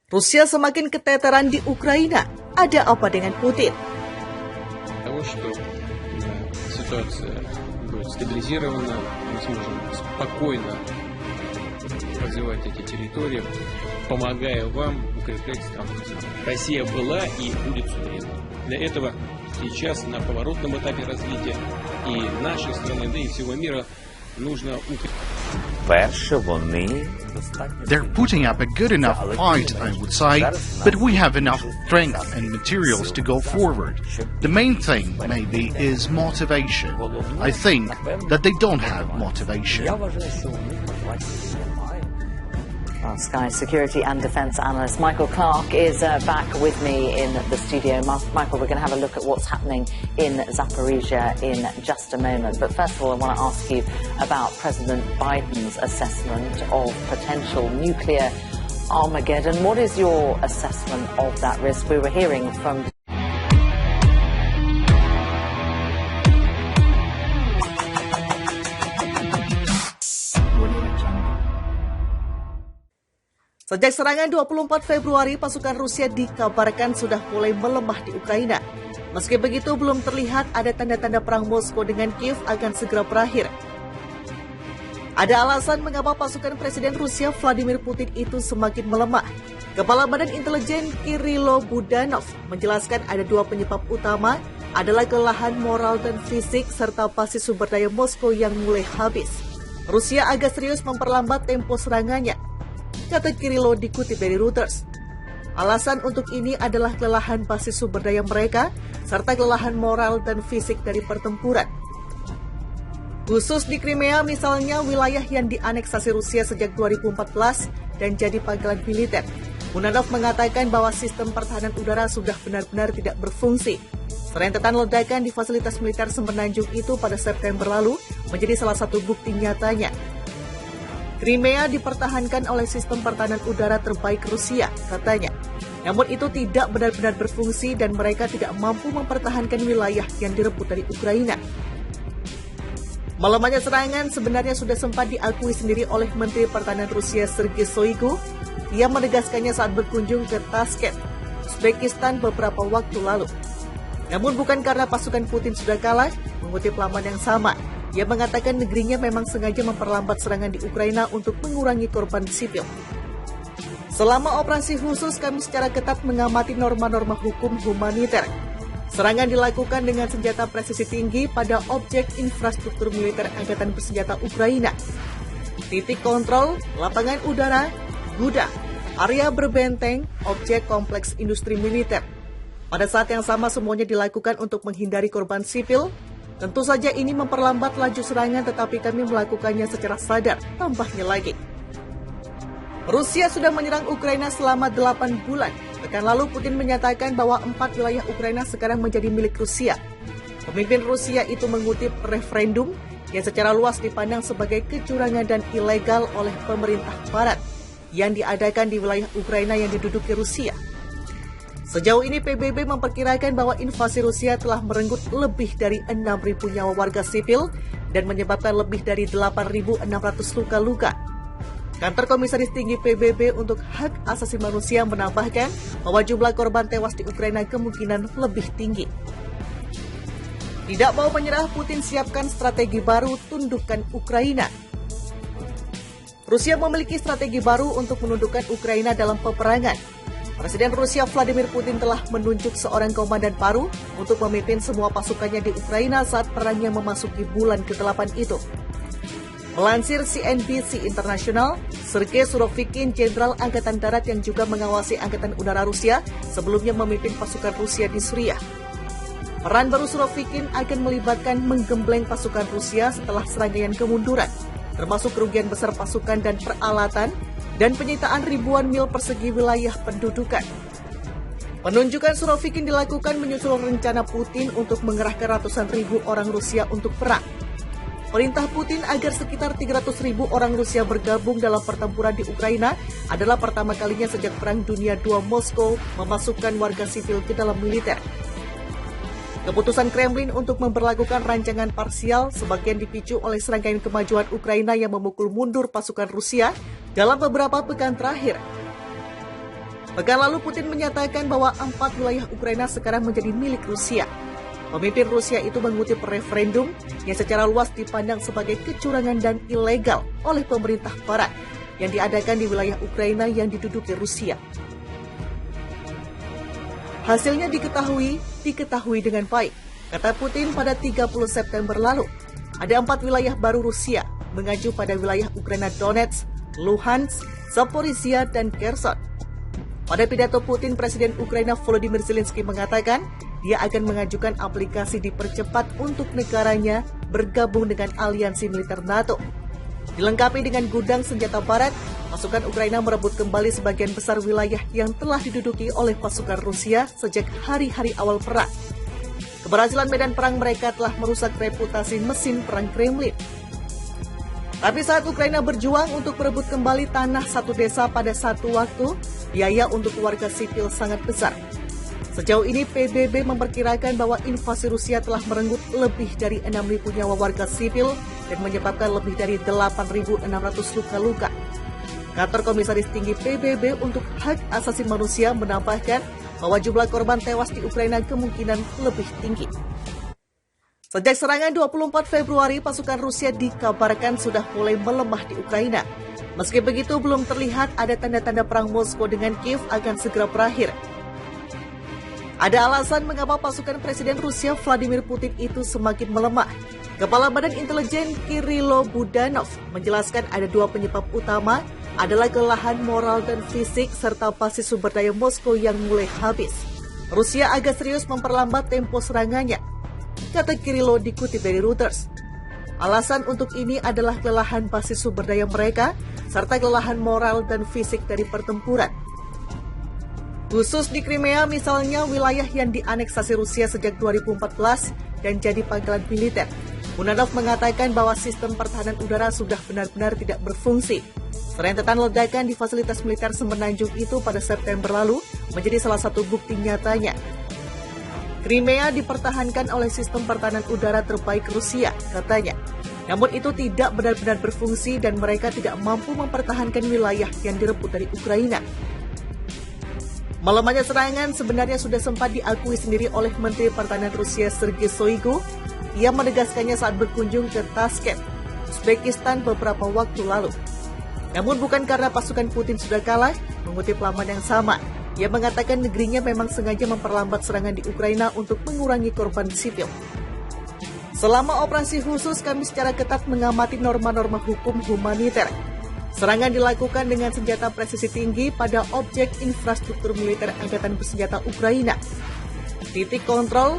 Rusia semakin keteteran di Ukraina. Ada apa dengan Putin? Того, что ситуация будет стабилизирована, мы сможем спокойно развивать эти территории, помогая вам укреплять страну. Россия была и будет суверенной. Для этого сейчас на поворотном этапе развития и нашей страны, да и всего мира нужно укреплять. They're putting up a good enough fight, I would say, but we have enough strength and materials to go forward. The main thing, maybe, is motivation. I think that they don't have motivation. Sky security and defence analyst Michael Clark is back with me in the studio. Michael, we're going to have a look at what's happening in Zaporizhia in just a moment. But first of all, I want to ask you about President Biden's assessment of potential nuclear Armageddon. What is your assessment of that risk? We were hearing from Sejak serangan 24 Februari, pasukan Rusia dikabarkan sudah mulai melemah di Ukraina. Meski begitu, belum terlihat ada tanda-tanda perang Moskow dengan Kiev akan segera berakhir. Ada alasan mengapa pasukan Presiden Rusia Vladimir Putin itu semakin melemah. Kepala Badan Intelijen Kirilo Budanov menjelaskan ada dua penyebab utama adalah kelelahan moral dan fisik serta basis sumber daya Moskow yang mulai habis. Rusia agak serius memperlambat tempo serangannya, kata Kirilo dikutip dari Reuters. Alasan untuk ini adalah kelelahan basis sumber daya mereka, serta kelelahan moral dan fisik dari pertempuran. Khusus di Crimea misalnya, wilayah yang dianeksasi Rusia sejak 2014 dan jadi pangkalan militer. Budanov mengatakan bahwa sistem pertahanan udara sudah benar-benar tidak berfungsi. Rentetan ledakan di fasilitas militer semenanjung itu pada September lalu menjadi salah satu bukti nyatanya. Crimea dipertahankan oleh sistem pertahanan udara terbaik Rusia, katanya. Namun itu tidak benar-benar berfungsi dan mereka tidak mampu mempertahankan wilayah yang direbut dari Ukraina. Melemahnya serangan sebenarnya sudah sempat diakui sendiri oleh Menteri Pertahanan Rusia Sergei Shoigu. Ia menegaskannya saat berkunjung ke Tashkent, Uzbekistan beberapa waktu lalu. Namun bukan karena pasukan Putin sudah kalah, mengutip laman yang sama. Ia mengatakan negerinya memang sengaja memperlambat serangan di Ukraina untuk mengurangi korban sipil. Selama operasi khusus, kami secara ketat mengamati norma-norma hukum humaniter. Serangan dilakukan dengan senjata presisi tinggi pada objek infrastruktur militer Angkatan Bersenjata Ukraina. Titik kontrol, lapangan udara, gudang, area berbenteng, objek kompleks industri militer. Pada saat yang sama semuanya dilakukan untuk menghindari korban sipil. Tentu saja ini memperlambat laju serangan, tetapi kami melakukannya secara sadar, tambahnya lagi. Rusia sudah menyerang Ukraina selama 8 bulan. Pekan lalu Putin menyatakan bahwa 4 wilayah Ukraina sekarang menjadi milik Rusia. Pemimpin Rusia itu mengutip referendum yang secara luas dipandang sebagai kecurangan dan ilegal oleh pemerintah Barat yang diadakan di wilayah Ukraina yang diduduki Rusia. Sejauh ini PBB memperkirakan bahwa invasi Rusia telah merenggut lebih dari 6.000 nyawa warga sipil dan menyebabkan lebih dari 8.600 luka-luka. Kantor Komisaris Tinggi PBB untuk Hak Asasi Manusia menambahkan bahwa jumlah korban tewas di Ukraina kemungkinan lebih tinggi. Tidak mau menyerah, Putin siapkan strategi baru tundukkan Ukraina. Rusia memiliki strategi baru untuk menundukkan Ukraina dalam peperangan. Presiden Rusia Vladimir Putin telah menunjuk seorang komandan baru untuk memimpin semua pasukannya di Ukraina saat perangnya memasuki bulan ke-8 itu. Melansir CNBC International, Sergei Surovikin, Jenderal Angkatan Darat yang juga mengawasi Angkatan Udara Rusia, sebelumnya memimpin pasukan Rusia di Suriah. Peran baru Surovikin akan melibatkan menggembleng pasukan Rusia setelah serangkaian kemunduran, termasuk kerugian besar pasukan dan peralatan, dan penyitaan ribuan mil persegi wilayah pendudukan. Penunjukan Surovikin dilakukan menyusul rencana Putin untuk mengerahkan ratusan ribu orang Rusia untuk perang. Perintah Putin agar sekitar 300.000 orang Rusia bergabung dalam pertempuran di Ukraina adalah pertama kalinya sejak Perang Dunia II Moskow memasukkan warga sipil ke dalam militer. Keputusan Kremlin untuk memberlakukan rancangan parsial sebagian dipicu oleh serangkaian kemajuan Ukraina yang memukul mundur pasukan Rusia dalam beberapa pekan terakhir. Pekan lalu Putin menyatakan bahwa 4 wilayah Ukraina sekarang menjadi milik Rusia. Pemimpin Rusia itu mengutip referendum yang secara luas dipandang sebagai kecurangan dan ilegal oleh pemerintah Barat yang diadakan di wilayah Ukraina yang diduduki Rusia. Hasilnya diketahui dengan baik, kata Putin pada 30 September lalu. Ada 4 wilayah baru Rusia mengacu pada wilayah Ukraina Donetsk, Luhansk, Zaporizhia, dan Kherson. Pada pidato Putin, Presiden Ukraina Volodymyr Zelensky mengatakan dia akan mengajukan aplikasi dipercepat untuk negaranya bergabung dengan aliansi militer NATO. Dilengkapi dengan gudang senjata barat, pasukan Ukraina merebut kembali sebagian besar wilayah yang telah diduduki oleh pasukan Rusia sejak hari-hari awal perang. Keberhasilan medan perang mereka telah merusak reputasi mesin perang Kremlin. Tapi saat Ukraina berjuang untuk merebut kembali tanah satu desa pada satu waktu, biaya untuk warga sipil sangat besar. Sejauh ini PBB memperkirakan bahwa invasi Rusia telah merenggut lebih dari 6.000 nyawa warga sipil dan menyebabkan lebih dari 8.600 luka-luka. Kantor Komisaris Tinggi PBB untuk Hak Asasi Manusia menambahkan bahwa jumlah korban tewas di Ukraina kemungkinan lebih tinggi. Sejak serangan 24 Februari, pasukan Rusia dikabarkan sudah mulai melemah di Ukraina. Meski begitu, belum terlihat ada tanda-tanda perang Moskow dengan Kiev akan segera berakhir. Ada alasan mengapa pasukan Presiden Rusia Vladimir Putin itu semakin melemah. Kepala Badan Intelijen Kirilo Budanov menjelaskan ada 2 penyebab utama adalah kelelahan moral dan fisik serta basis sumber daya Moskow yang mulai habis. Rusia agak serius memperlambat tempo serangannya, kata Kirilo dikutip dari Reuters. Alasan untuk ini adalah kelelahan basis sumber daya mereka serta kelelahan moral dan fisik dari pertempuran. Khusus di Crimea misalnya, wilayah yang dianeksasi Rusia sejak 2014 dan jadi pangkalan militer. Budanov mengatakan bahwa sistem pertahanan udara sudah benar-benar tidak berfungsi. Rentetan ledakan di fasilitas militer semenanjung itu pada September lalu menjadi salah satu bukti nyatanya. Crimea dipertahankan oleh sistem pertahanan udara terbaik Rusia, katanya. Namun itu tidak benar-benar berfungsi dan mereka tidak mampu mempertahankan wilayah yang direbut dari Ukraina. Melemahnya serangan sebenarnya sudah sempat diakui sendiri oleh Menteri Pertahanan Rusia Sergei Shoigu. Ia menegaskannya saat berkunjung ke Tashkent, Uzbekistan beberapa waktu lalu. Namun bukan karena pasukan Putin sudah kalah, mengutip laman yang sama. Ia mengatakan negerinya memang sengaja memperlambat serangan di Ukraina untuk mengurangi korban sipil. Selama operasi khusus, kami secara ketat mengamati norma-norma hukum humaniter. Serangan dilakukan dengan senjata presisi tinggi pada objek infrastruktur militer Angkatan Bersenjata Ukraina. Titik kontrol